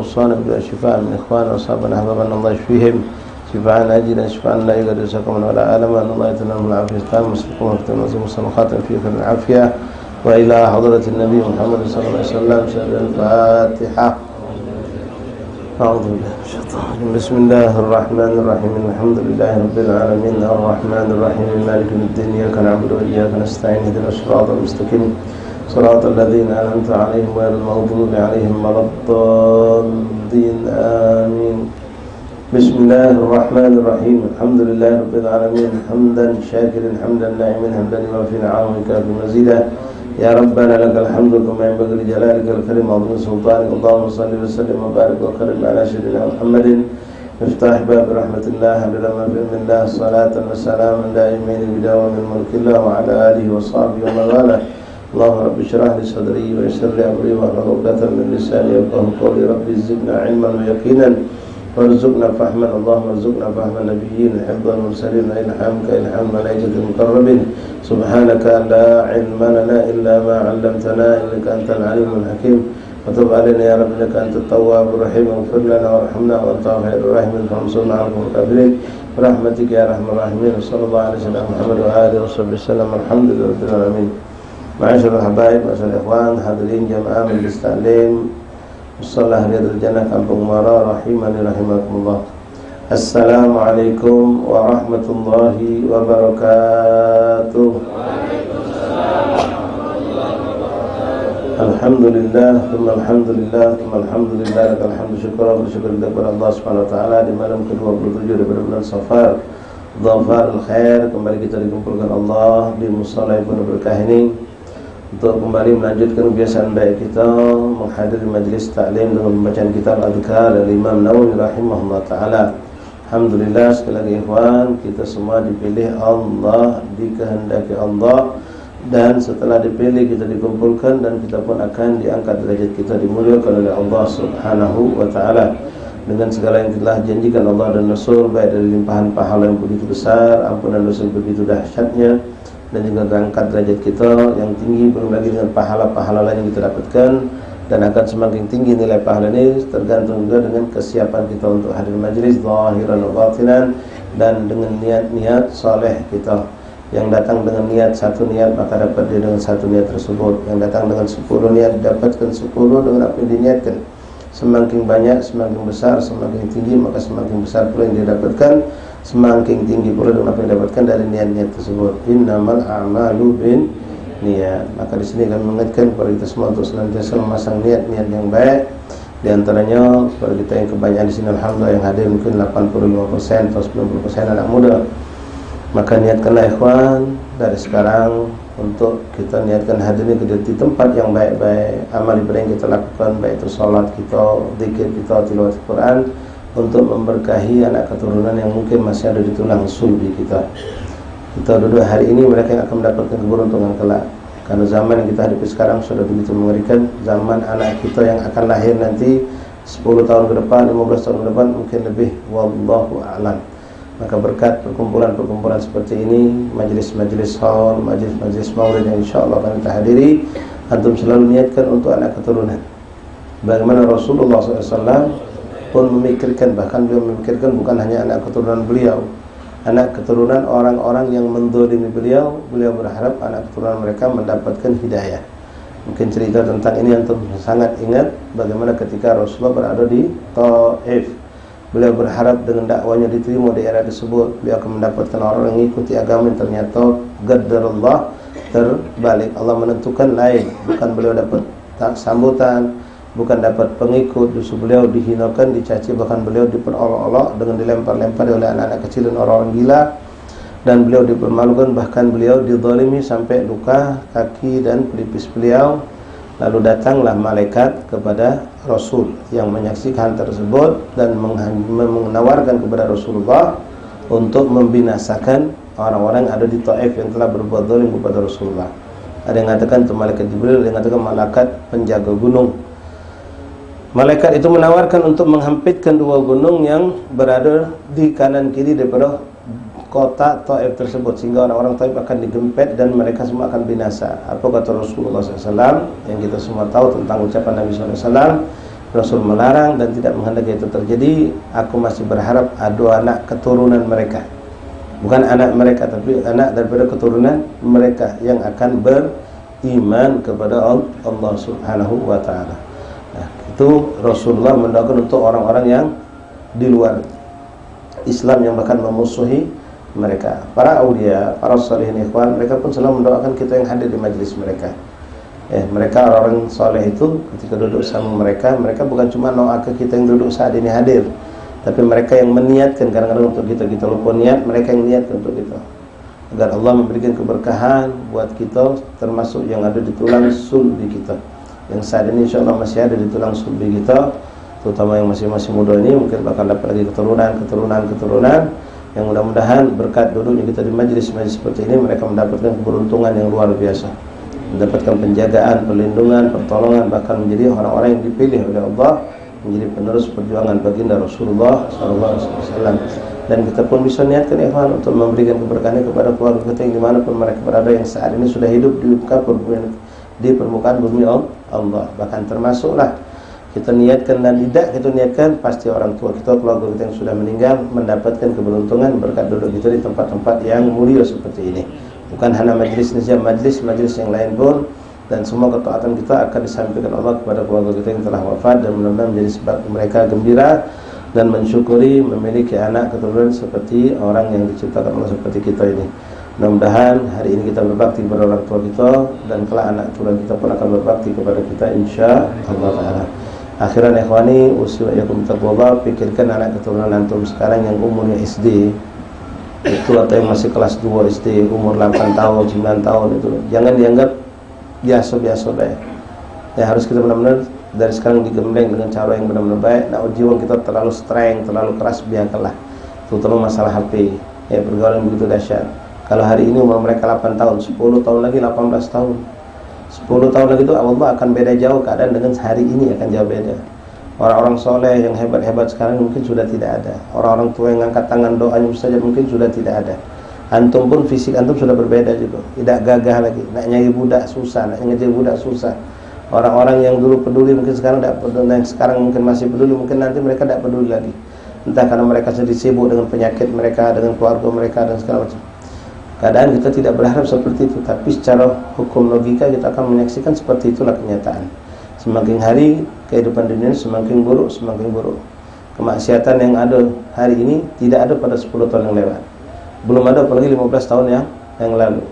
أوصانا بالشفاء من إخوان وأصحابنا أحبابنا الله يشفيهم شفاء عاجلا شفاء لا يغادر سقما ولا ألما أن الله يتنام العافية التامة وسلكم وفتن وزم الصلوات في خير العافية وإلى حضرة النبي محمد صلى الله عليه وسلم سيد الفاتحة. أعوذ بالله من الشيطان الرجيم. بسم الله الرحمن الرحيم الحمد لله رب العالمين الرحمن الرحيم مالك يوم الدين إياك نعبد وإياك نستعين اهدنا الصراط المستقيم صراط الذين أنعمت عليهم غير المغضوب عليهم ولا الضالين آمين. بسم الله الرحمن الرحيم الحمد لله رب العالمين حمدا شاكرا حمدا ناعما حمدا وفي نعمك كافي مزيدا يا ربنا لك الحمد كما ينبغي لجلالك الكريم وعظيم سلطانك اللهم صل وسلم وبارك وكرم على سيدنا محمد مفتاح باب رحمة الله عدد ما في علم الله صلاة وسلاما دائمين بدوام ملك الله وعلى آله وصحبه ومن والاه. اللهم رب اشرح لي صدري ويسر لي امري واحلل عقدة من لساني يفقهوا قولي رب زدنا علما ويقينا وارزقنا فهما اللهم ارزقنا فهم النبيين حفظ المرسلين والهامك الهام ملائكة المقربين سبحانك لا علم لنا الا ما علمتنا انك انت العليم الحكيم وتب علينا يا رب انك انت التواب الرحيم واغفر لنا وارحمنا وانت خير الراحمين فانصرنا على القوم الكافرين برحمتك يا ارحم الراحمين وصلى الله على سيدنا محمد واله وصحبه وسلم الحمد لله رب العالمين. Ma'asyiral habaib, ma'asyiral ikhwan, hadirin jamaah majelis taklim Mushalah Riyadul Jannah Kampung Muara rahimani rahimakumullah. Assalamualaikum warahmatullahi wabarakatuh. Alhamdulillah, alhamdulillah, alhamdulillah, lakal hamdu syukur wa syukur kepada Allah Subhanahu wa taala di malam ke-27 daripada bulan Safar. Dhafarul khair, kembali kita dikumpulkan Allah di musala yang penuh berkah ini untuk kembali melanjutkan kebiasaan baik kita menghadiri majlis taklim dengan pembacaan kitab Adhkar dari Imam Nawawi rahimahullah taala. Alhamdulillah, sekali lagi ikhwan, kita semua dipilih Allah, dikehendaki Allah, dan setelah dipilih kita dikumpulkan dan kita pun akan diangkat derajat kita, dimuliakan oleh Allah Subhanahu wa taala dengan segala yang telah janjikan Allah dan Rasul, baik dari limpahan pahala yang begitu besar, ampunan dosa yang begitu dahsyatnya, dan juga angkat derajat kita yang tinggi, belum lagi dengan pahala-pahala lain yang kita dapatkan, dan akan semakin tinggi nilai pahala ini tergantung juga dengan kesiapan kita untuk hadir majlis zahiran wa batinan, dan dengan niat-niat saleh kita. Yang datang dengan niat satu niat maka dapat dia dengan satu niat tersebut, yang datang dengan 10 niat dapatkan 10 dengan apa yang diniatkan. Semakin banyak, semakin besar, semakin tinggi, maka semakin besar pula yang dia dapatkan, semakin tinggi pula dengan apa yang didapatkan dari niat-niat tersebut. Innamal a'malu bin niat. Maka di sini kami mengingatkan kepada kita semua untuk senantiasa memasang niat-niat yang baik. Di antaranya kepada kita yang kebanyakan di sini alhamdulillah yang hadir mungkin 85% atau 90% anak muda. Maka niatkanlah ikhwan dari sekarang untuk kita niatkan hadir di tempat yang baik-baik, amal ibadah yang kita lakukan, baik itu salat kita, zikir kita, tilawah Al-Quran, untuk memberkahi anak keturunan yang mungkin masih ada di tulang sulbi kita. Kita duduk hari ini, mereka yang akan mendapatkan keberuntungan kelak. Karena zaman yang kita hadapi sekarang sudah begitu mengerikan. Zaman anak kita yang akan lahir nanti 10 tahun ke depan, 15 tahun ke depan mungkin lebih, wallahu a'lam. Maka berkat perkumpulan-perkumpulan seperti ini, majlis-majlis haul, majlis-majlis maulid yang insyaAllah akan kita hadiri, antum selalu niatkan untuk anak keturunan. Bagaimana Rasulullah SAW pun memikirkan, bahkan beliau memikirkan bukan hanya anak keturunan beliau, anak keturunan orang-orang yang mendolimi beliau. Beliau berharap anak keturunan mereka mendapatkan hidayah. Mungkin cerita tentang ini antum sangat ingat, bagaimana ketika Rasulullah berada di Taif, beliau berharap dengan dakwanya diterima di era tersebut, beliau akan mendapatkan orang yang mengikuti agama, yang ternyata qadarullah terbalik. Allah menentukan lain, bukan beliau dapat sambutan, bukan dapat pengikut, justru beliau dihinakan, dicaci, bahkan beliau diperolok-olok dengan dilempar-lempar oleh anak-anak kecil dan orang-orang gila, dan beliau dipermalukan, bahkan beliau dizalimi sampai luka kaki dan pelipis beliau. Lalu datanglah malaikat kepada Rasul yang menyaksikan tersebut dan menawarkan kepada Rasulullah untuk membinasakan orang-orang yang ada di Taif yang telah berbuat zalim kepada Rasulullah. Ada yang mengatakan itu malaikat Jibril, ada yang mengatakan malaikat penjaga gunung. Malaikat itu menawarkan untuk menghampitkan 2 gunung yang berada di kanan kiri daripada kota Taif tersebut, sehingga orang-orang Taif akan digempet dan mereka semua akan binasa. Apa kata Rasulullah SAW yang kita semua tahu tentang ucapan Nabi SAW? Rasul melarang dan tidak menghendaki itu terjadi. Aku masih berharap ada anak keturunan mereka, bukan anak mereka, tapi anak daripada keturunan mereka yang akan beriman kepada Allah Subhanahu wa ta'ala. Nah, itu Rasulullah mendoakan untuk orang-orang yang di luar Islam yang bahkan memusuhi mereka. Para aulia, para salihin ikhwan, mereka pun selalu mendoakan kita yang hadir di majelis mereka. Mereka orang-orang soleh itu ketika duduk sama mereka, mereka bukan cuma doa ke kita yang duduk saat ini hadir, tapi mereka yang meniatkan kadang-kadang untuk kita lupa niat, mereka yang niatkan untuk kita, agar Allah memberikan keberkahan buat kita, termasuk yang ada di tulang sulbi kita, yang saat ini insya Allah masih ada di tulang sulbi kita, terutama yang masih muda ini, mungkin bakal dapat lagi keturunan yang mudah-mudahan berkat duduknya kita di majelis-majelis seperti ini, mereka mendapatkan keberuntungan yang luar biasa, mendapatkan penjagaan, perlindungan, pertolongan, bahkan menjadi orang-orang yang dipilih oleh Allah menjadi penerus perjuangan baginda Rasulullah SAW. Dan kita pun bisa niatkan ikhwan untuk memberikan keberkahan kepada keluarga kita yang dimanapun mereka berada, yang saat ini sudah hidup di permukaan bumi Allah. Bahkan termasuklah kita niatkan dan tidak kita niatkan, pasti orang tua kita, keluarga kita yang sudah meninggal mendapatkan keberuntungan berkat duduk kita di tempat-tempat yang mulia seperti ini. Bukan hanya majlis saja, majlis yang lain pun, dan semua ketaatan kita akan disampaikan Allah kepada keluarga kita yang telah wafat, dan mudah-mudahan menjadi sebab mereka gembira dan mensyukuri memiliki anak keturunan seperti orang yang diciptakan Allah seperti kita ini. Mudah-mudahan hari ini kita berbakti kepada orang tua kita, dan kelak anak keturunan kita pun akan berbakti kepada kita insya Allah Ta'ala. Akhiran ikhwani, usiyakum taqwallah, pikirkan anak keturunan antum sekarang yang umurnya SD itu, atau yang masih kelas 2 SD, umur 8 tahun, 9 tahun itu, jangan dianggap biasa-biasa baik. Ya, harus kita benar-benar dari sekarang digembleng dengan cara yang benar-benar baik. Nah, jiwa kita terlalu strength, terlalu keras, biarkanlah, terutama masalah HP. Ya, pergaulan begitu dahsyat. Kalau hari ini umur mereka 8 tahun, 10 tahun lagi 18 tahun. 10 tahun lagi itu Allah akan beda jauh keadaan dengan hari ini, akan jauh beda. Orang-orang soleh yang hebat-hebat sekarang mungkin sudah tidak ada. Orang-orang tua yang angkat tangan doanya saja mungkin sudah tidak ada. Antum pun fisik antum sudah berbeda juga, tidak gagah lagi. Nak nyari budak susah, nak ngejar budak susah. Orang-orang yang dulu peduli mungkin sekarang tidak peduli, yang sekarang mungkin masih peduli, mungkin nanti mereka tidak peduli lagi. Entah karena mereka sedih sibuk dengan penyakit mereka, dengan keluarga mereka dan segala macam. Keadaan kita tidak berharap seperti itu, tapi secara hukum logika kita akan menyaksikan seperti itulah kenyataan. Semakin hari kehidupan dunia semakin buruk, semakin buruk. Kemaksiatan yang ada hari ini tidak ada pada 10 tahun yang lewat. Belum ada, apalagi 15 tahun yang lalu.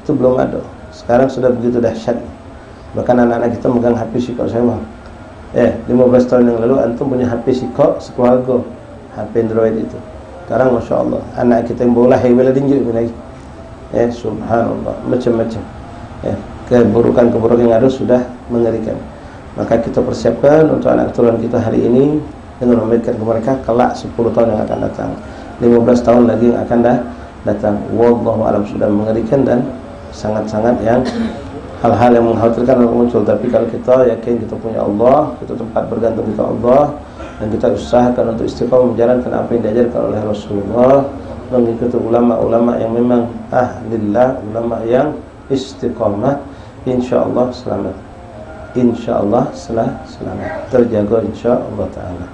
Itu belum ada. Sekarang sudah begitu dahsyat. Bahkan anak-anak kita megang HP Sikok sama. 15 tahun yang lalu antum punya HP Sikok sekeluarga, HP Android itu. Sekarang Masya Allah, anak kita yang bola hebel tinju lagi. Subhanallah, macam-macam. Keburukan-keburukan yang ada sudah mengerikan. Maka kita persiapkan untuk anak keturunan kita hari ini dengan memberikan ke mereka kelak 10 tahun yang akan datang, 15 tahun lagi yang akan datang. Wallahu alam, sudah mengerikan dan sangat-sangat yang hal-hal yang mengkhawatirkan akan muncul. Tapi kalau kita yakin kita punya Allah, kita tempat bergantung kita Allah, dan kita usahakan untuk istiqamah menjalankan apa yang diajarkan oleh Rasulullah, mengikuti ulama-ulama yang memang ahlillah, ulama yang istiqamah, insyaallah selamat. Insyaallah selamat, terjaga insyaallah taala.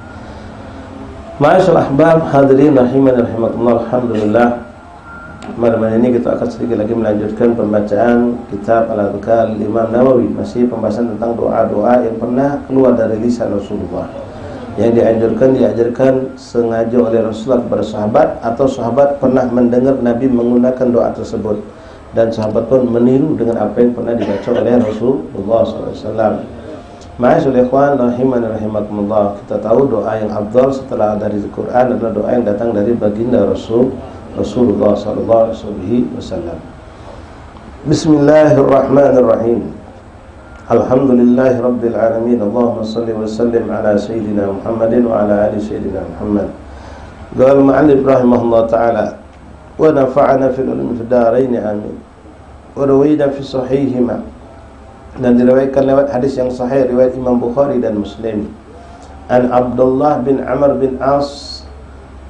Ma'asyiral ahbab hadirin rahimani rahimakumullah, alhamdulillah. Malam ini kita akan sedikit lagi melanjutkan pembacaan kitab Al-Adhkar Imam Nawawi, masih pembahasan tentang doa-doa yang pernah keluar dari lisan Rasulullah, yang diajarkan sengaja oleh Rasulullah kepada sahabat, atau sahabat pernah mendengar Nabi menggunakan doa tersebut, dan sahabat pun meniru dengan apa yang pernah dibaca oleh Rasulullah SAW. Ma'asyiral ikhwan rahimani rahimakumullah, kita tahu doa yang afdal setelah dari Al-Quran adalah doa yang datang dari baginda Rasulullah SAW. Bismillahirrahmanirrahim. Alhamdulillahi rabbil alamin. Allahumma salli wa sallim ala sayyidina Muhammadin wa ala ali sayyidina Muhammad. Qala al-mu'allif rahimahullah ta'ala, wa nafa'ana fil ulum fid darain amin. Wa rawina fi sahihima, dan diriwayatkan lewat hadis yang sahih riwayat Imam Bukhari dan Muslim, an Abdullah bin Amr bin As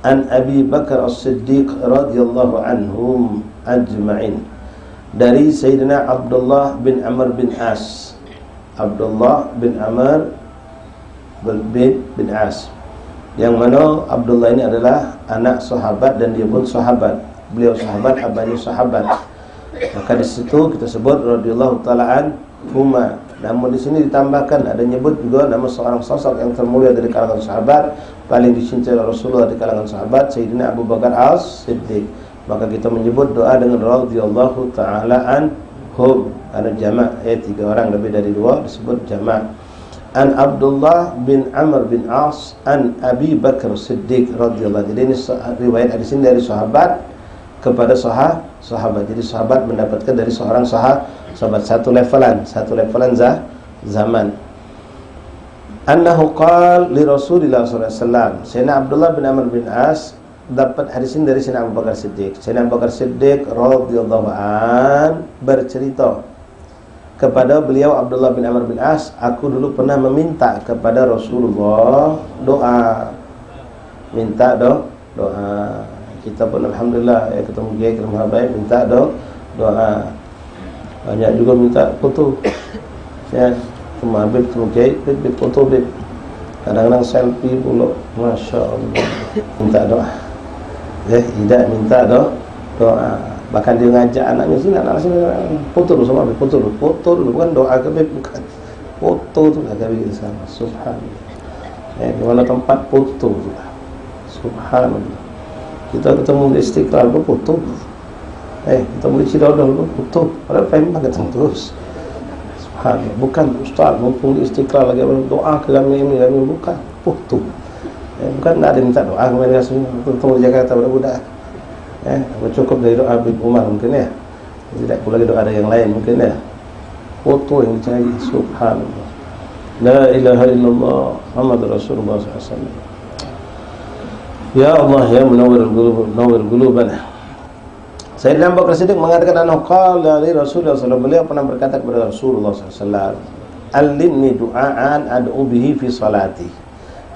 an Abi Bakar As-Siddiq radhiyallahu anhum ajma'in, dari Sayyidina Abdullah bin Amr bin As. Abdullah bin Amr bin As. Yang mana Abdullah ini adalah anak sahabat dan dia pun sahabat. Beliau sahabat, abahnya sahabat. Maka di situ kita sebut radhiyallahu taala anhuma. Namun di sini ditambahkan ada nyebut juga nama seorang sosok yang termulia dari kalangan sahabat, paling dicintai oleh Rasulullah di kalangan sahabat, Sayyidina Abu Bakar As-Siddiq. Maka kita menyebut doa dengan radhiyallahu taala anhum. Ada jamak, tiga orang lebih dari dua disebut jamak. An Abdullah bin Amr bin As an Abi Bakar Siddiq radhiyallahu. Jadi ini riwayat hadis ini dari sahabat kepada sahabat. Jadi sahabat mendapatkan dari seorang sahabat satu levelan zaman. Annahu qala li Rasulillah sallallahu alaihi wasallam. Sayyidina Abdullah bin Amr bin As dapat hadis ini dari Sayyidina Abu Bakar Siddiq. Sayyidina Abu Bakar Siddiq radhiyallahu an bercerita kepada beliau Abdullah bin Amr bin As, aku dulu pernah meminta kepada Rasulullah doa. Minta doa. Kita pun alhamdulillah ketemu kiai, ketemu habaib minta doa. Banyak juga minta foto. Ya, ketemu habib, ketemu kiai, bib foto bib. Kadang-kadang selfie pula. Masya Allah. Minta doa. Tidak minta doa. Bahkan dia ngajak anaknya sini, anak sini foto dulu sama habib, foto dulu, bukan doa ke habib, bukan. Foto tu lah habib sama. Subhanallah. Di mana tempat foto tu lah. Subhanallah. Kita ketemu di Istiqlal pun foto. Kita boleh Cidodol pun foto. Padahal memang ketemu terus. Subhanallah. Bukan ustaz mumpung di Istiqlal lagi doa ke kami bukan foto. Bukan ada minta doa kepada Rasulullah. Ketemu di Jakarta budak-budak. Cukup dari doa Habib Umar mungkin ya. Tidak pula doa ada yang lain mungkin ya. Foto yang dicari. Subhanallah. La ilaha illallah Muhammad Rasulullah SAW. Ya Allah ya munawwir qulubana. Sayyidina Abu Bakar Siddiq mengatakan annahu qala li Rasulullah sallallahu alaihi wasallam. Beliau pernah berkata kepada Rasulullah sallallahu alaihi wasallam, "Allimni du'aan ad'u bihi fi salati."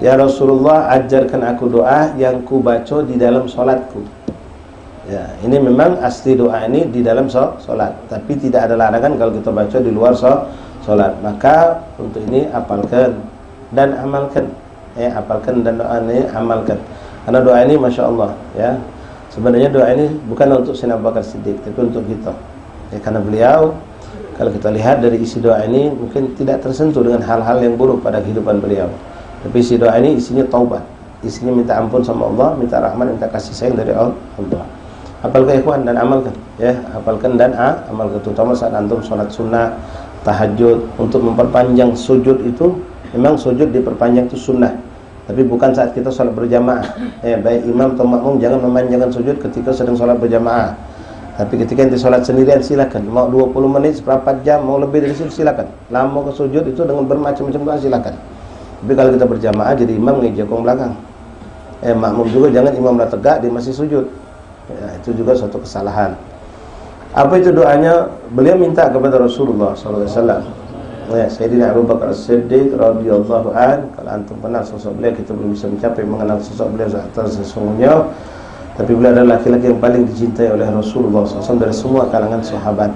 Ya Rasulullah, ajarkan aku doa yang ku baca di dalam salatku. Ya, ini memang asli doa ini di dalam salat, tapi tidak ada larangan kalau kita baca di luar salat. Maka untuk ini apalkan dan amalkan. Apalkan dan doa ini amalkan. Karena doa ini Masya Allah ya. Sebenarnya doa ini bukan untuk Sayyidina Abu Bakar Siddiq, tapi untuk kita. Karena beliau, kalau kita lihat dari isi doa ini mungkin tidak tersentuh dengan hal-hal yang buruk pada kehidupan beliau. Tapi isi doa ini isinya taubat, isinya minta ampun sama Allah, minta rahmat, minta kasih sayang dari Allah. Hafalkan ikhwan dan amalkan ya, hafalkan dan amalkan, terutama saat antum sholat sunnah, tahajud. Untuk memperpanjang sujud itu, memang sujud diperpanjang itu sunnah, tapi bukan saat kita sholat berjamaah. Baik imam atau makmum jangan memanjangkan sujud ketika sedang sholat berjamaah. Tapi ketika ente sholat sendirian silakan. Mau 20 menit, seperempat jam, mau lebih dari situ silakan. Lama ke sujud itu dengan bermacam-macam doa silakan. Tapi kalau kita berjamaah jadi imam ngejokong belakang. Makmum juga jangan imam dah tegak dia masih sujud. Itu juga suatu kesalahan. Apa itu doanya? Beliau minta kepada Rasulullah SAW. Sayyidina Abu Bakar Siddiq radhiyallahu an. Kalau antum kenal sosok beliau, kita belum bisa mencapai mengenal sosok beliau sesungguhnya. Tapi beliau adalah laki-laki yang paling dicintai oleh Rasulullah SAW dari semua kalangan sahabat.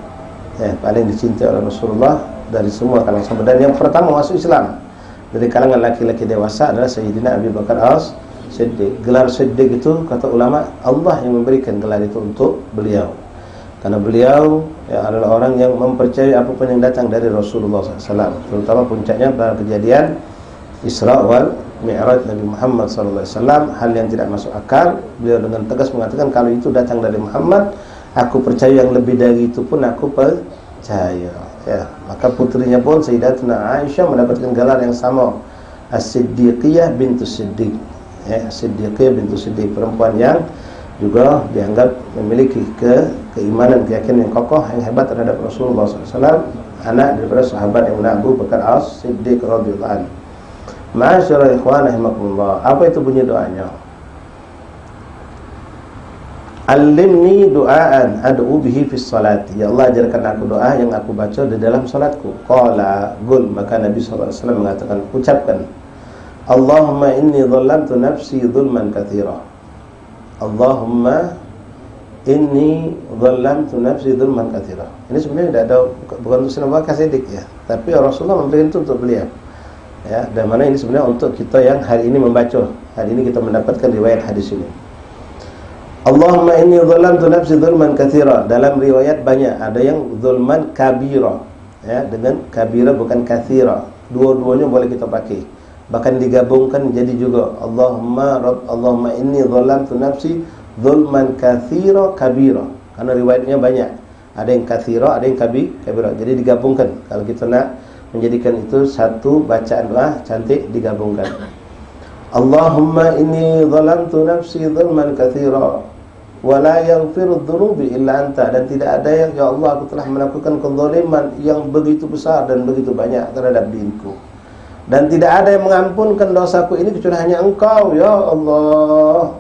Paling dicintai oleh Rasulullah dari semua kalangan sahabat. Dan yang pertama masuk Islam dari kalangan laki-laki dewasa adalah Sayyidina Abu Bakar As-Siddiq. Gelar Siddiq itu kata ulama Allah yang memberikan gelar itu untuk beliau. Karena beliau adalah orang yang mempercayai apapun yang datang dari Rasulullah SAW. Terutama puncaknya pada kejadian Isra wal Mi'raj Nabi Muhammad SAW. Hal yang tidak masuk akal, beliau dengan tegas mengatakan kalau itu datang dari Muhammad, aku percaya, yang lebih dari itu pun aku percaya. Maka putrinya pun Sayyidatuna Aisyah mendapatkan gelar yang sama, As-Siddiqiyah bintu Siddiq. As-Siddiqiyah bintu Siddiq, perempuan yang juga dianggap memiliki keimanan, keyakinan yang kokoh, yang hebat terhadap Rasulullah SAW, anak daripada sahabat yang bernama Abu Bakar As-Siddiq radhiyallahu anhu. Ma'asyara ikhwan rahimakumullah. Apa itu bunyi doanya? Allimni du'aan ad'u bihi fis salati. Ya Allah, ajarkan aku doa yang aku baca di dalam salatku. Qala qul, maka Nabi sallallahu alaihi wasallam mengatakan, ucapkan, Allahumma inni dhallamtu nafsi dhulman katsira. Allahumma inni dhallamtu nafsi dhulman katsira. Ini sebenarnya tidak ada, bukan untuk Sayyidina Abu Bakar Siddiq ya, tapi Rasulullah memberikan itu untuk beliau. Ya, dan mana ini sebenarnya untuk kita yang hari ini membaca. Hari ini kita mendapatkan riwayat hadis ini. Allahumma inni zalamtu nafsi zulman katsira. Dalam riwayat banyak, ada yang zulman kabira. Ya, dengan kabira bukan katsira. Dua-duanya boleh kita pakai. Bahkan digabungkan jadi juga Allahumma inni zalamtu nafsi zulman katsira kabira. Karena riwayatnya banyak. Ada yang katsira, ada yang kabira. Jadi digabungkan. Kalau kita nak menjadikan itu satu bacaan doa cantik, digabungkan. Allahumma inni zalamtu nafsi zulman katsira wa la yaghfiru dzunubi illa anta. Dan tidak ada yang, ya Allah, aku telah melakukan kezaliman yang begitu besar dan begitu banyak terhadap diriku, dan tidak ada yang mengampunkan dosaku ini kecuali hanya Engkau, ya Allah.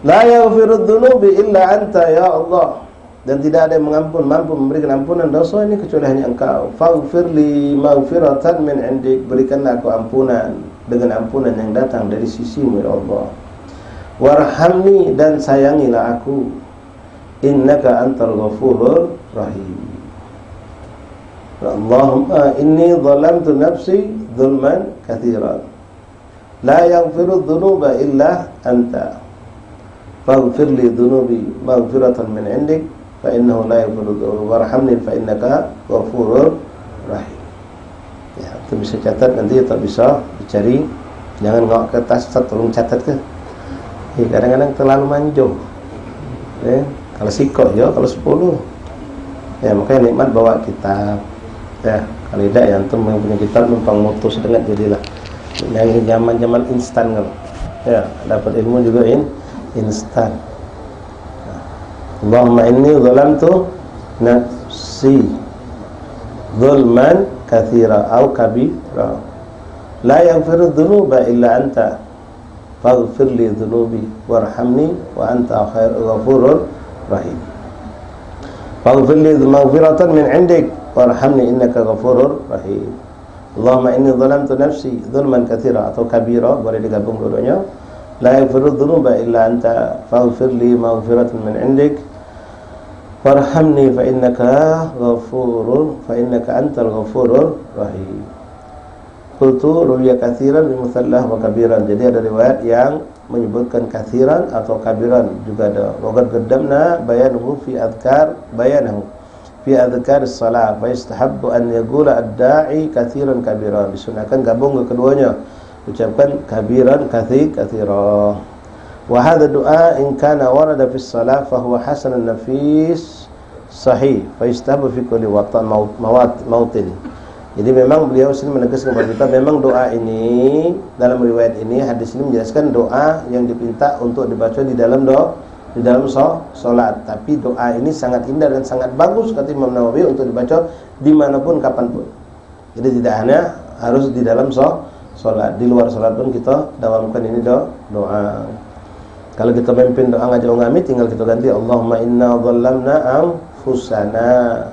La yaghfiru dzunubi illa anta, ya Allah. Dan tidak ada yang mampu memberikan ampunan dosa ini kecuali hanya Engkau. Faghfirli maghfiratan min indik. Berikanlah aku ampunan dengan ampunan yang datang dari sisimu, ya Allah. Warhamni, dan sayangilah aku. Innaka antal ghafurur rahim. Allahumma inni zalamtu nafsi zulman katsiran la yaghfiru dzunuba illa anta. Faghfirli dzunubi maghfiratan min indik fa innahu la yaghfiru dzunuba warhamni fa innaka ghafurur rahim. Ya, itu bisa catat, nanti tak bisa dicari. Jangan ngawak kertas, tolong catat ke. Kadang-kadang terlalu manjung. Kalau sikok ya, kalau 10. Ya, makanya nikmat bawa kitab. Ya, kalau tidak ya antum yang punya kitab numpang moto sedengat jadilah. Yang ini zaman-zaman instan kalau. Ya, dapat ilmu juga instan. Allahumma inni zalamtu nafsi zulman katsira au kabira la yaghfiru dzunuba illa anta faghfirli dzunubi warhamni wa anta ghafurur rahim. Faghfirli maghfiratan min 'indik warhamni innaka ghafurur rahim. Allahumma inni zalamtu nafsi zulman katsira atau kabira, boleh digabung dua-duanya. La yaghfiru dzunuba illa anta faghfirli maghfiratan min 'indik warhamni fa innaka antal ghafurur rahim. Qultu ruwiya katsiran bi musallah wa kabiran. Jadi ada riwayat yang menyebutkan katsiran atau kabiran, juga ada. Wa qad qaddamna bayanuhu fi adhkar as-salah fa yastahabbu an yaqula ad-da'i katsiran kabiran. Disunahkan gabung ke keduanya, ucapkan kabiran katsira. Wa hadha du'a in kana warada fi as-salah fa huwa hasanun nafis sahih fa yastahabbu fi kulli mawtin. Jadi memang beliau sini menegaskan kepada kita, memang doa ini dalam riwayat ini, hadis ini menjelaskan doa yang dipinta untuk dibaca di dalam salat. Tapi doa ini sangat indah dan sangat bagus kata Imam Nawawi untuk dibaca dimanapun kapanpun. Jadi tidak hanya harus di dalam salat, di luar salat pun kita dawamkan ini doa. Kalau kita memimpin doa ngajak ngami, tinggal kita ganti Allahumma inna zalamna anfusana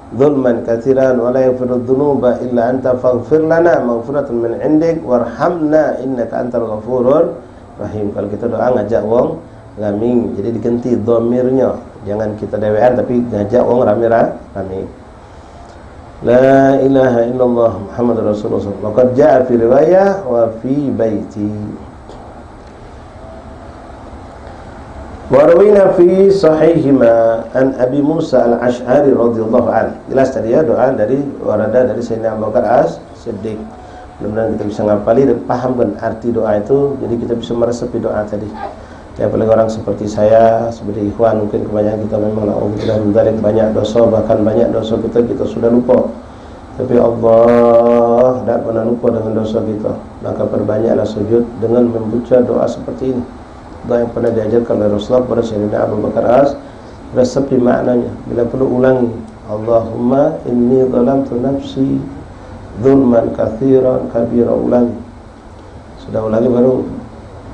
zulman katsiran wa la yaghfiru dzunuba illa anta faghfir lana maghfiratan min 'indik warhamna innaka antal ghafurur rahim. Kalau kita doa ngajak wong ngami, jadi diganti dhamirnya, jangan kita dewean tapi ngajak wong rame-rame. La ilaha illallah Muhammadur Rasulullah. Waqad jaa fi riwayah wa fi baiti. Warawina fi sahihima an Abi Musa al-Ash'ari radhiyallahu anhu. Jelas tadi ya, doa dari warada dari Sayyidina Abu Bakar As-Siddiq. Mudah-mudahan kita bisa ngapali dan paham kan arti doa itu, jadi kita bisa meresapi doa tadi. Ya, apalagi orang seperti saya, seperti ikhwan, mungkin kebanyakan kita memang alhamdulillah mendarik banyak dosa, bahkan banyak dosa kita sudah lupa. Tapi Allah tidak pernah lupa dengan dosa kita. Maka perbanyaklah sujud dengan membaca doa seperti ini. Doa yang pernah diajarkan oleh Rasulullah kepada Sayyidina Abu Bakar resapi maknanya. Bila perlu ulangi, Allahumma inni zalamtu nafsi zulman katsiran kabira, ulangi. Sudah ulangi baru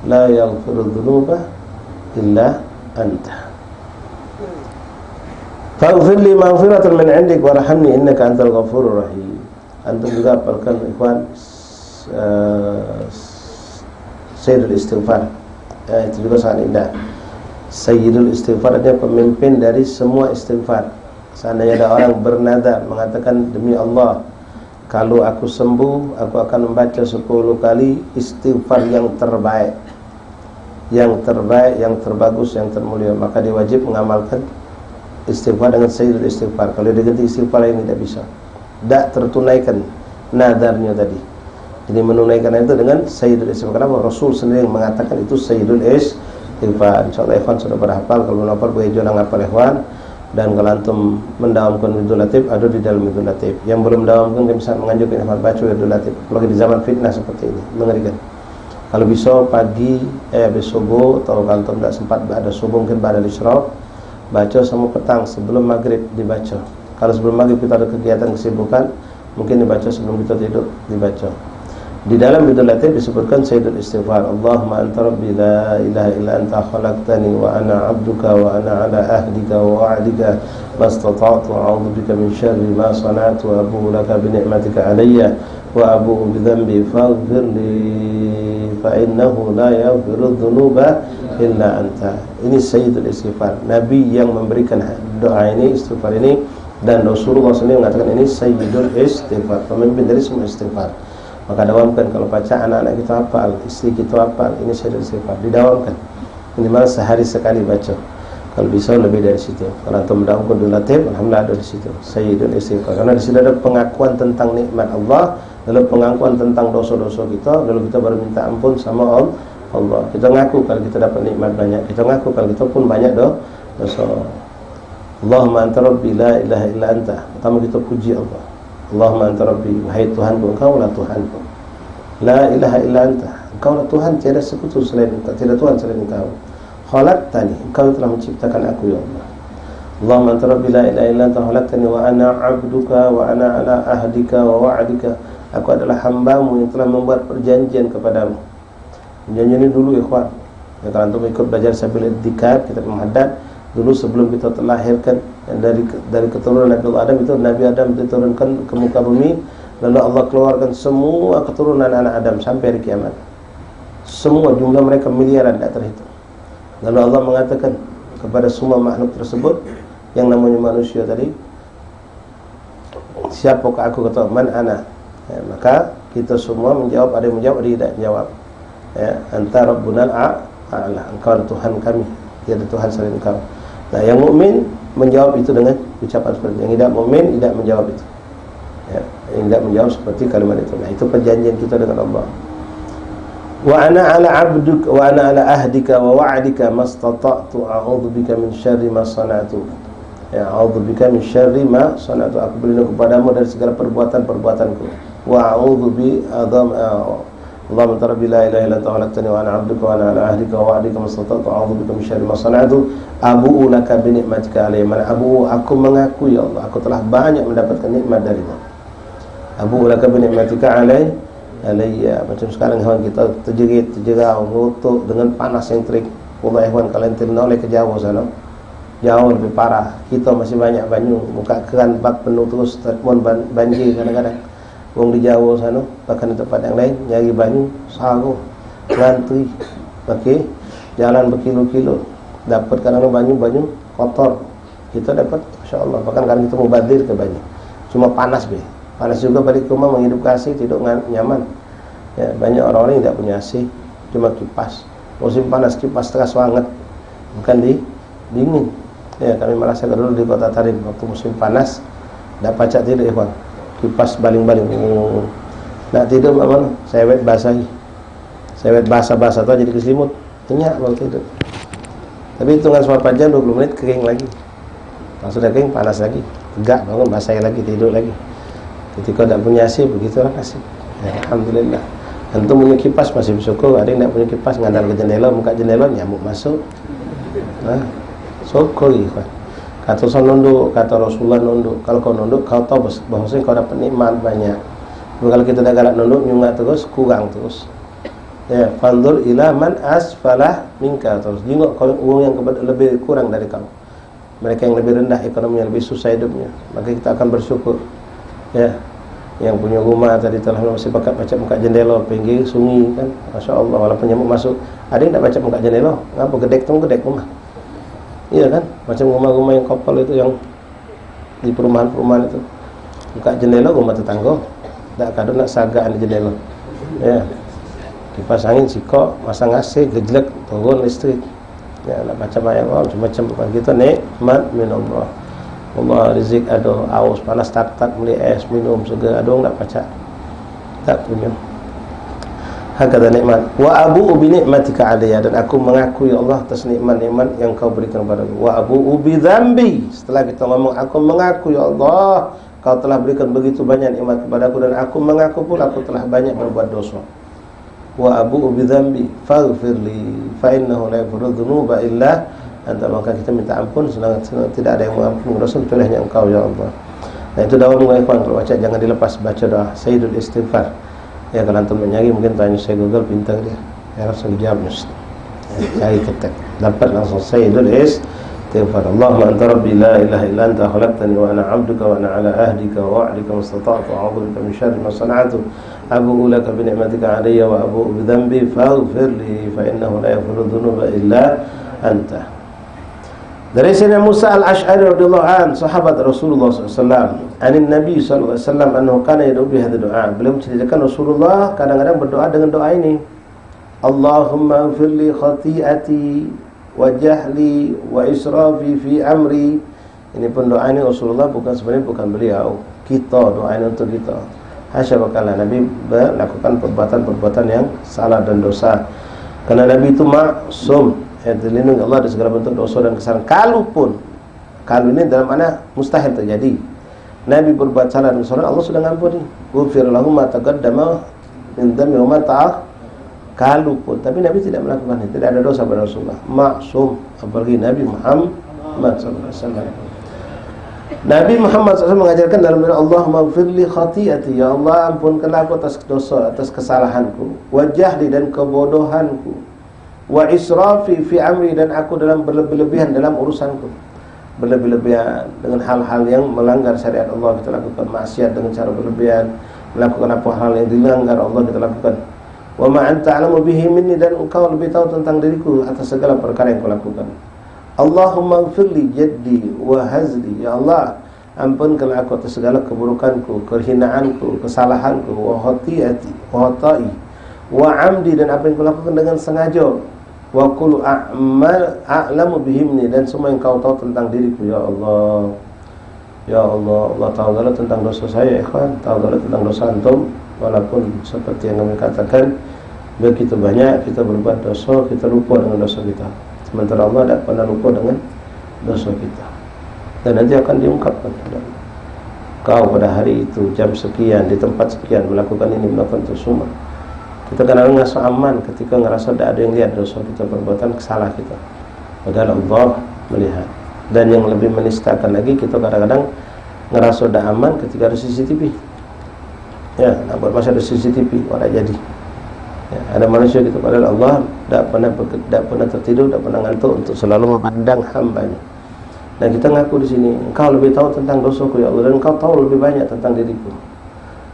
la yaghfiru dzunuba illa anta. Faghfir li maghfiratan min 'indik warhamni innaka antal ghafurur rahim. Antum juga hafalkan ikhwan Sayyidul Istighfar. Ya, itu juga sangat indah. Sayyidul Istighfar artinya pemimpin dari semua istighfar. Seandainya ada orang bernadar mengatakan demi Allah kalau aku sembuh, aku akan membaca 10 kali istighfar yang terbaik, yang terbagus, yang termulia. Maka dia wajib mengamalkan istighfar dengan sayyidul istighfar. Kalau dia ganti istighfar lain tidak bisa, tidak tertunaikan nadarnya tadi. Jadi menunaikan itu dengan sayyidul istighfar. Karena Rasul sendiri yang mengatakan itu sayyidul istighfar. InsyaAllah ikhwan sudah berhafal. Kalau belum hafal boleh jualan hafal ikhwan. Dan kalau antum mendawamkan Wirdul Latif, ada di dalam Wirdul Latif. Yang belum mendawamkan, kita bisa menganjurkan ikhwan baca Wirdul Latif. Apalagi di zaman fitnah seperti ini, mengerikan. Kalau bisa pagi, habis subuh, atau kalau antum tidak sempat ada subuh, mungkin pada isyraq, baca sama petang sebelum maghrib dibaca. Kalau sebelum maghrib kita ada kegiatan kesibukan, mungkin dibaca sebelum kita tidur, dibaca. Di dalam Wirdul Latif disebutkan sayyidul istighfar. Allahumma anta rabbi la ilaha illa anta khalaqtani wa ana 'abduka wa ana 'ala ahdika wa wa'dika mastata'tu a'udzu bika min syarri ma sana'tu wa abu'u laka bi ni'matika 'alayya wa abu'u bi dhanbi faghfir li fa innahu la yaghfiru dzunuba illa anta. Ini sayyidul istighfar. Nabi yang memberikan doa ini, istighfar ini, dan Rasulullah sendiri mengatakan ini sayyidul istighfar, pemimpin dari semua istighfar. Maka dawamkan, kalau baca anak-anak kita hafal, istri kita hafal, ini sayyidul istighfar, didawamkan minimal sehari sekali baca. Kalau bisa lebih dari situ. Kalau antum mendawamkan Wirdul Latif, alhamdulillah ada di situ sayyidul istighfar. Karena di situ ada pengakuan tentang nikmat Allah, lalu pengakuan tentang dosa-dosa kita, lalu kita baru minta ampun sama Allah. Kita ngaku kalau kita dapat nikmat banyak, kita ngaku kalau kita pun banyak dosa. Allahumma anta rabbi la ilaha illa anta. Pertama kita puji Allah. Allahumma anta rabbi, wahai Tuhanku, engkau lah Tuhanku. La ilaha illa anta, engkau lah Tuhan, tiada sekutu selain engkau, tiada Tuhan selain engkau. Khalaqtani, engkau telah menciptakan aku ya Allah. Allahumma anta rabbi la ilaha illa anta khalaqtani wa ana 'abduka wa ana 'ala ahdika wa wa'dika. Aku adalah hambamu yang telah membuat perjanjian kepadamu. Perjanjian ini dulu ikhwan. Ya, kalau antum ikut belajar Sabil Dzikar, kita menghadap dulu sebelum kita terlahirkan dari keturunan Nabi Adam, itu Nabi Adam diturunkan ke muka bumi, lalu Allah keluarkan semua keturunan anak Adam sampai hari kiamat. Semua jumlah mereka miliaran, tidak terhitung. Lalu Allah mengatakan kepada semua makhluk tersebut yang namanya manusia tadi, siapakah aku? Kata man ana. Ya, maka kita semua menjawab, ada yang menjawab, ada yang tidak menjawab. Ya, anta rabbunal a'la, engkau adalah Tuhan kami, tiada Tuhan selain engkau. Nah, yang mukmin menjawab itu dengan ucapan seperti itu. Yang tidak mukmin tidak menjawab itu. Ya, yang tidak menjawab seperti kalimat itu. Nah, itu perjanjian kita dengan Allah. Wa ana 'ala 'abdika wa ana 'ala ahdika wa wa'dika mastata'tu a'udzu bika min syarri ma sana'tu. Ya, a'udzu bika min syarri ma sana'tu. Aku berlindung kepadamu dari segala perbuatan-perbuatanku. Wa a'udzu bi adzam Allahumma anta rabbi la ilaha illa anta khalaqtani wa ana 'abduka wa ana 'ala ahdika wa wa'dika mastata'tu a'udzu bika min syarri ma sana'tu abu'u laka bi ni'matika 'alayya. Aku mengaku ya Allah, aku telah banyak mendapatkan nikmat darimu. Abu'u laka bi ni'matika 'alayya. Macam sekarang hewan kita terjerit, terjerau, ngutuk dengan panas yang terik. Wallahi hewan kalian ternoleh ke Jawa sana, jauh lebih parah. Kita masih banyak banyu, buka keran bak penuh terus, terpon banjir kadang-kadang. Wong di Jawa sana, bahkan di tempat yang lain, nyari banyu, saru, ngantri, pakai jalan berkilo-kilo, dapat kadang-kadang banyu kotor. Kita dapat, Masya Allah, bahkan kadang kita mubadir ke banyu. Cuma panas be, panas juga balik ke rumah menghidup AC, tidur nyaman. Ya, banyak orang-orang yang tidak punya AC, cuma kipas. Musim panas kipas teras banget, bukan di dingin. Ya, kami merasakan dulu di Kota Tarim waktu musim panas, tidak pacak tidur ikhwan. Kipas baling-baling. Nak tidur mana? Saya wet basahi. Saya wet basah-basah tu jadi keselimut. Tenyak kalau tidur. Tapi hitungan seberapa jam, 20 menit kering lagi. Kalau sudah kering panas lagi. Tegak bangun, basah lagi, tidur lagi. Ketika tidak punya AC, begitulah nasib. Ya, alhamdulillah. Antum punya kipas masih bersyukur. Ada yang tidak punya kipas, ngandal ke jendela, buka jendela, nyamuk masuk. Nah, syukur ikhwan. Kata Rasul nunduk, kata Rasulullah nunduk. Kalau kau nunduk, kau tahu bahwasanya kau dapat nikmat banyak. Kalau kita dah galak nunduk, nyungat terus, kurang terus. Ya, fandur ila man asfalah minka, terus jengok kau yang lebih kurang dari kau. Mereka yang lebih rendah ekonominya, lebih susah hidupnya. Maka kita akan bersyukur. Ya, yang punya rumah tadi telah masih baca muka jendela pinggir sungai kan, Masya Allah, walaupun nyamuk masuk. Ada yang tak baca muka jendela, ngapa gedek rumah. Iya kan, macam rumah-rumah yang kopel itu, yang di perumahan-perumahan itu, buka jendela rumah tetangga, tak kadang nak sagak di jendela. Ya. Kipas angin sikok, masang AC, geglek, turun listrik. Ya, nak baca ayat Allah macam-macam bukan kita nikmat min Allah. Allah rizq ada, aus panas tak beli es minum segala ada nak baca. Tak punya. Hakata nikmat. Wa abu bi nikmatika alayya, dan aku mengakui ya Allah atas nikmat-nikmat yang kau berikan kepadaku. Wa abu bi dzambi, setelah kita ngomong aku mengaku ya Allah kau telah berikan begitu banyak nikmat kepadaku, dan aku mengaku pula aku telah banyak berbuat dosa. Wa abu bi dzambi faghfirli fa innahu la yaghfiru dzunuba illa anta, maka kita minta ampun sedangkan tidak ada yang mengampuni dosa kecuali hanya Engkau ya Allah. Nah itu doa mengakuan, kalau baca jangan dilepas, baca doa Sayyidul Istighfar. Ya kalau antum menyagi mungkin tanya saya Google pintar dia. Ya langsung dijawab mesti. Ya, cari ketek. Dapat langsung Sayyidul Istighfar. Allahumma anta rabbi la ilaha illa anta khalaqtani wa ana 'abduka wa ana 'ala ahdika wa wa'dika mastata'tu wa a'udzu bika min syarri ma sana'tu. Abu'u laka bi ni'matika 'alayya wa abu'u bi dhanbi faghfir li fa innahu la yaghfiru dhunuba illa anta. Dari Sayyidina Musa al-Ash'ari radhiyallahu anhu, sahabat Rasulullah SAW, anin Nabi SAW annahu kana yad'u bi hadha du'a. Beliau menceritakan Rasulullah kadang-kadang berdoa dengan doa ini. Allahumma ighfir li khati'ati wa jahli wa israfi fi amri. Ini pun doa ini Rasulullah sebenarnya bukan beliau. Kita doa ini untuk kita. Hasya wakala Nabi melakukan perbuatan-perbuatan yang salah dan dosa. Karena Nabi itu maksum, dilindungi Allah dari segala bentuk dosa dan kesalahan. Kalau ini dalam mana mustahil terjadi. Nabi berbuat salah dan kesalahan, Allah sudah ngampuni. Ghufir lahum ma taqaddama min dhanbi wa ma kalaupun, tapi Nabi tidak melakukan itu, tidak ada dosa pada Rasulullah. Maksum, apalagi Nabi Muhammad SAW. Nabi Muhammad SAW mengajarkan dalam doa, Allahumma ighfirli khati'ati, ya Allah ampunkanlah aku atas dosa, atas kesalahanku, wa jahli dan kebodohanku, wa israfi fi amri, dan aku dalam berlebih-lebihan dalam urusanku. Berlebih-lebihan dengan hal-hal yang melanggar syariat Allah kita lakukan, maksiat dengan cara berlebihan, melakukan apa hal yang dilanggar Allah kita lakukan. Wa ma anta a'lamu bihi minni, dan engkau lebih tahu tentang diriku atas segala perkara yang kau lakukan. Allahumma ighfirli jaddi wa hazli, ya Allah ampunkanlah aku atas segala keburukanku, kehinaanku, kesalahanku, wa khati'ati wa khata'i wa amdi, dan apa yang kau lakukan dengan sengaja. Wa qul a'lamu bihimni, dan semua yang kau tahu tentang diriku ya Allah. Ya Allah, Allah tahu segala tentang dosa saya, ikhwan, tahu segala tentang dosa antum. Walaupun seperti yang kami katakan, begitu banyak kita berbuat dosa, kita lupa dengan dosa kita. Sementara Allah tidak pernah lupa dengan dosa kita. Dan nanti akan diungkapkan. Kau pada hari itu jam sekian di tempat sekian melakukan ini, melakukan itu semua. Kita kadang-kadang ngerasa aman ketika ngerasa tidak ada yang lihat dosa kita, perbuatan salah kita. Padahal Allah melihat. Dan yang lebih menistakan lagi, kita kadang-kadang ngerasa tidak aman ketika ada CCTV. Ya, nak buat masa ada CCTV, orang jadi. Ya, ada manusia gitu, padahal Allah tidak pernah tertidur, tidak pernah ngantuk untuk selalu memandang hambanya. Dan kita ngaku di sini, engkau lebih tahu tentang dosaku ya Allah, dan engkau tahu lebih banyak tentang diriku.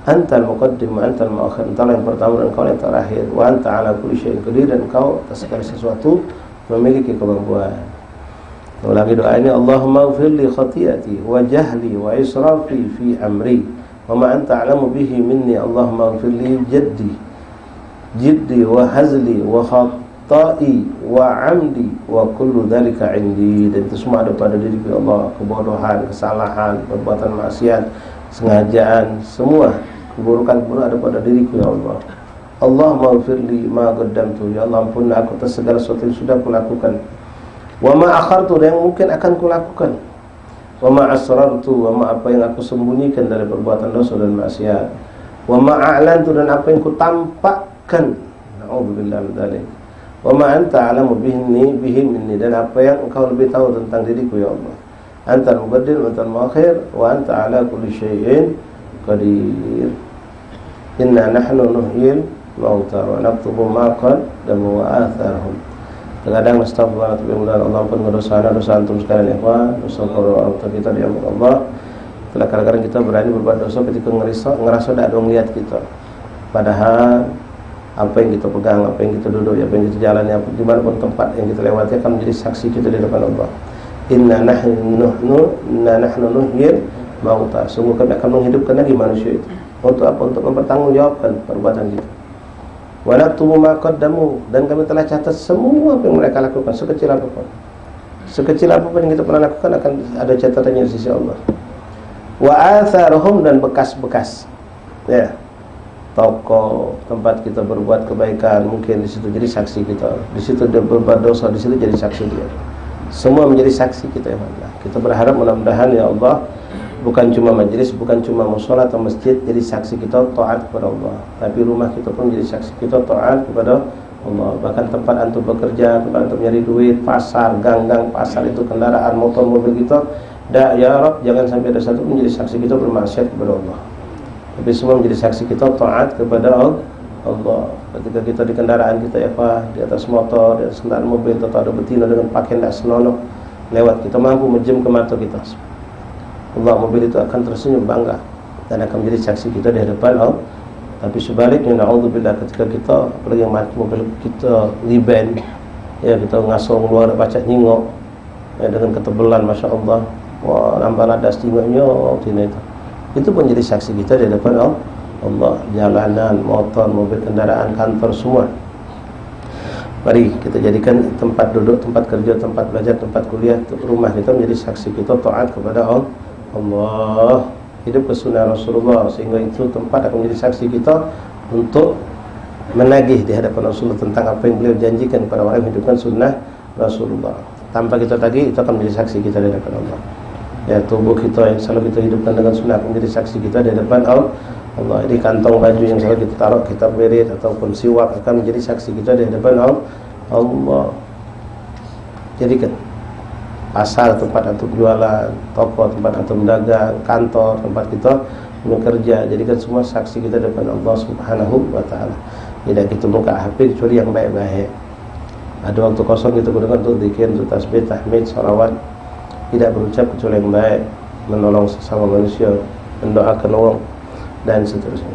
Antal muqaddim wa antal muakhir, engkau yang pertama dan engkau yang terakhir. Wa anta ala kulli syai'in qadir, dan engkau atas segala sesuatu memiliki kemampuan. Ulangi doa ini, Allahumma ighfirli khati'ati wa jahli wa israfi fi amri wa ma anta a'lamu bihi minni. Allahumma ighfirli jiddi wa hazli wa khata'i wa amdi wa kullu dhalika indi, dan itu semua ada pada diriku ya Allah. Kebodohan, kesalahan, perbuatan maksiat, sengajaan, semua keburukan-keburukan ada pada diriku ya Allah. Allahumma ighfirli ma qaddamtu, ya Allah ampunlah aku atas segala sesuatu yang sudah kulakukan, wa ma akhartu, yang mungkin akan kulakukan, wa ma asrartu, wa ma apa yang aku sembunyikan dari perbuatan dosa dan maksiat, wa ma a'lantu, dan apa yang ku tampakkan, na'udzubillah min dzalik, wa ma anta a'lamu bihi minni, dan apa yang engkau lebih tahu tentang diriku ya Allah. Antal muqaddim wa antal muakhir wa anta ala kulli syai'in qadir. Inna nahnu nuhyil mauta wa naktubu ma qaddamu wa atharhum. Terkadang astagfirullah, Allah ampun dosa antum sekalian ikhwan, dosa orang tua kita diampuni Allah. Setelah kadang-kadang kita berani berbuat dosa ketika ngerasa tidak ada yang lihat kita. Padahal apa yang kita pegang, apa yang kita duduk, apa yang kita jalani, dimanapun tempat yang kita lewati akan menjadi saksi kita di depan Allah. Inna nahnu nuhyil mauta, sungguh kami akan menghidupkan lagi manusia itu. Untuk apa? Untuk mempertanggungjawabkan perbuatan kita. Wa naktubu ma qaddamu, dan kami telah catat semua apa yang mereka lakukan, sekecil apapun. Sekecil apapun yang kita pernah lakukan akan ada catatannya di sisi Allah. Wa atharuhum, dan bekas-bekas. Ya. Toko tempat kita berbuat kebaikan, mungkin di situ jadi saksi kita. Di situ dia berbuat dosa, di situ jadi saksi dia. Semua menjadi saksi kita ya Allah. Kita berharap mudah-mudahan ya Allah, bukan cuma majelis, bukan cuma mushola atau masjid jadi saksi kita taat kepada Allah, tapi rumah kita pun jadi saksi kita taat kepada Allah. Bahkan tempat antum bekerja, tempat antum nyari duit, pasar, gang-gang pasar itu, kendaraan, motor, mobil kita, ya Rabb, jangan sampai ada satu pun menjadi saksi kita bermaksiat kepada Allah, tapi semua menjadi saksi kita taat kepada Allah. Ketika kita di kendaraan kita ya Pak, di atas motor, di atas kendaraan mobil, atau ada betina dengan pakaian tak senonoh lewat, kita mampu menjem ke mata kita, Allah, mobil itu akan tersenyum bangga dan akan menjadi saksi kita di hadapan Allah. Tapi sebaliknya, na'udzubillah, ketika kita, apalagi yang mobil kita liben, ya kita ngasong luar baca nyingok, ya dengan ketebalan masya Allah, wah nambah ladas nyingoknya, itu pun jadi saksi kita di hadapan Allah. Jalanan, motor, mobil, kendaraan, kantor, semua. Mari kita jadikan tempat duduk, tempat kerja, tempat belajar, tempat kuliah, rumah kita menjadi saksi kita taat kepada Allah, hidup ke sunnah Rasulullah, sehingga itu tempat akan menjadi saksi kita untuk menagih di hadapan Rasulullah tentang apa yang beliau janjikan kepada orang yang hidupkan sunnah Rasulullah. Tanpa kita tagih, itu akan menjadi saksi kita di hadapan Allah. Ya, tubuh kita yang selalu kita hidupkan dengan sunnah akan menjadi saksi kita di hadapan Allah. Ini kantong baju yang selalu kita taruh, kita berit ataupun siwak akan menjadi saksi kita di hadapan Allah. Jadikan pasar tempat antum jualan, toko tempat antum dagang, kantor tempat kita bekerja, jadikan semua saksi kita depan Allah Subhanahu wa taala. Tidak kita buka HP kecuali yang baik-baik. Ada waktu kosong kita gunakan untuk zikir, untuk tasbih, tahmid, shalawat. Tidak berucap kecuali yang baik, menolong sesama manusia, mendoakan orang dan seterusnya.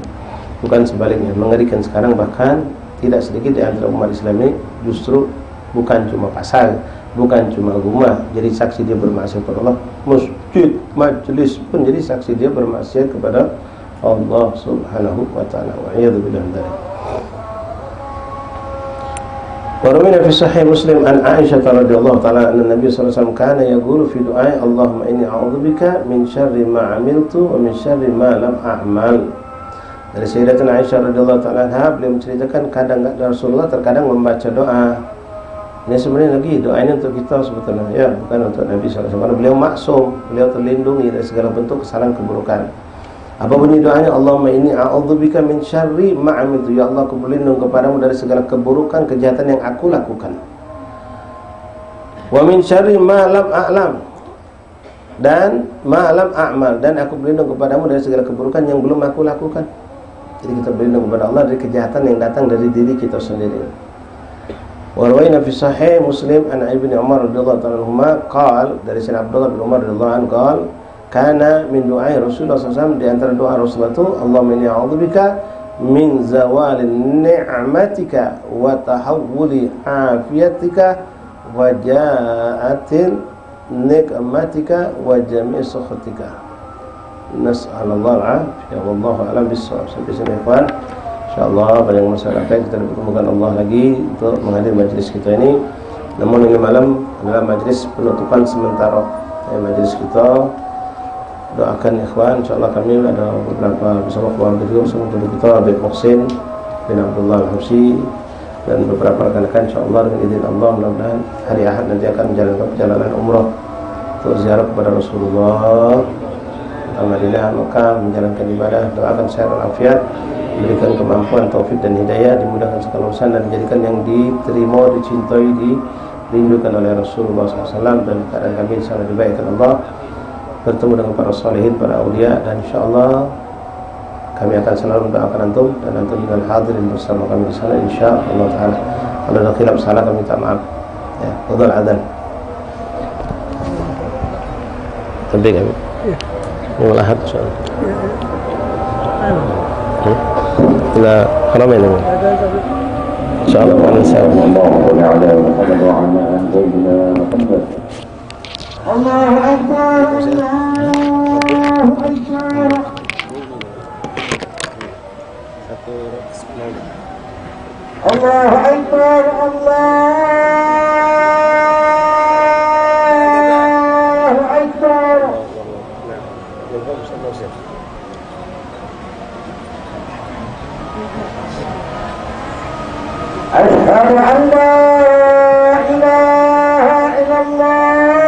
Bukan sebaliknya, mengerikan sekarang bahkan tidak sedikit di antara umat Islam ini justru bukan cuma pasar, bukan cuma rumah jadi saksi dia bermaksiat kepada Allah, masjid, majelis pun jadi saksi dia bermaksiat kepada Allah Subhanahu wa taala. Wa a'udzu billahi min dzalik. Wa rawiya fi sahih Muslim an Aisyah radhiyallahu taala anna Nabi sallallahu alaihi wasallam kana yaqulu fi du'ai, Allahumma inni a'udzubika min syarri ma 'amiltu wa min syarri ma lam a'mal. Dari Sayyidatina Aisyah radhiyallahu taala anha, beliau menceritakan kadang Rasulullah terkadang membaca doa. Ini sebenarnya lagi doa ini untuk kita sebetulnya, ya, bukan untuk Nabi sallallahu alaihi wasallam. Beliau maksum, beliau terlindungi dari segala bentuk kesalahan keburukan. Apa bunyi doanya? Allahumma inni a'udzubika min syarri ma 'amiltu. Ya Allah, aku berlindung kepadamu dari segala keburukan kejahatan yang aku lakukan. Wa min syarri ma lam a'lam. Dan ma lam a'mal, dan aku berlindung kepadamu dari segala keburukan yang belum aku lakukan. Jadi kita berlindung kepada Allah dari kejahatan yang datang dari diri kita sendiri. Wa rawaina fi sahih Muslim an Ibnu Umar radhiyallahu ta'ala anhuma qala, dari Sayyidina Abdullah bin Umar radhiyallahu anhu qala, kana min du'ai Rasulullah SAW, di antara doa Rasulullah itu, Allahumma inni a'udzubika min zawali ni'matika wa tahawuli afiyatika wa ja'atil nikmatika wa jami' sukhatika. Nas'alullah al-afiyah wallahu a'lam bis-shawab. Sampai sini ikhwan. Insyaallah pada masyarakat kita dipertemukan Allah lagi untuk menghadiri majelis kita ini. Namun ini malam adalah majelis penutupan sementara majelis kita. Doakan ikhwan, insyaallah kami ada beberapa bersama keluarga juga, bersama guru kita Habib Muhsin bin Abdullah Al-Husi dan beberapa rekan-rekan, insyaallah dengan izin Allah mudah-mudahan hari Ahad nanti akan menjalankan perjalanan umrah untuk ziarah kepada Rasulullah di Madinah, Mekah, menjalankan ibadah. Doakan sehat walafiat, berikan kemampuan, taufik dan hidayah, dimudahkan segala urusan dan dijadikan yang diterima, dicintai, dirindukan oleh Rasulullah SAW, dan keadaan kami sangat dibaikkan Allah, bertemu dengan para salihin, para awliya, dan insyaallah kami akan selalu mendoakan antum dan antum dengan hadirin bersama kami di sana insyaallah taala. Kalau ada khilaf salah kami minta maaf. Ya, fadhal adzan. Tabii kami. Ya. Mulai Ahad insyaallah. Ila haramain ini. Insyaallah wa sallallahu ala Muhammad wa ala sayyidina Muhammad. Allahu akbar, Allahu akbar. الله أكبر الله أكبر أشهد أن لا إله إلا الله.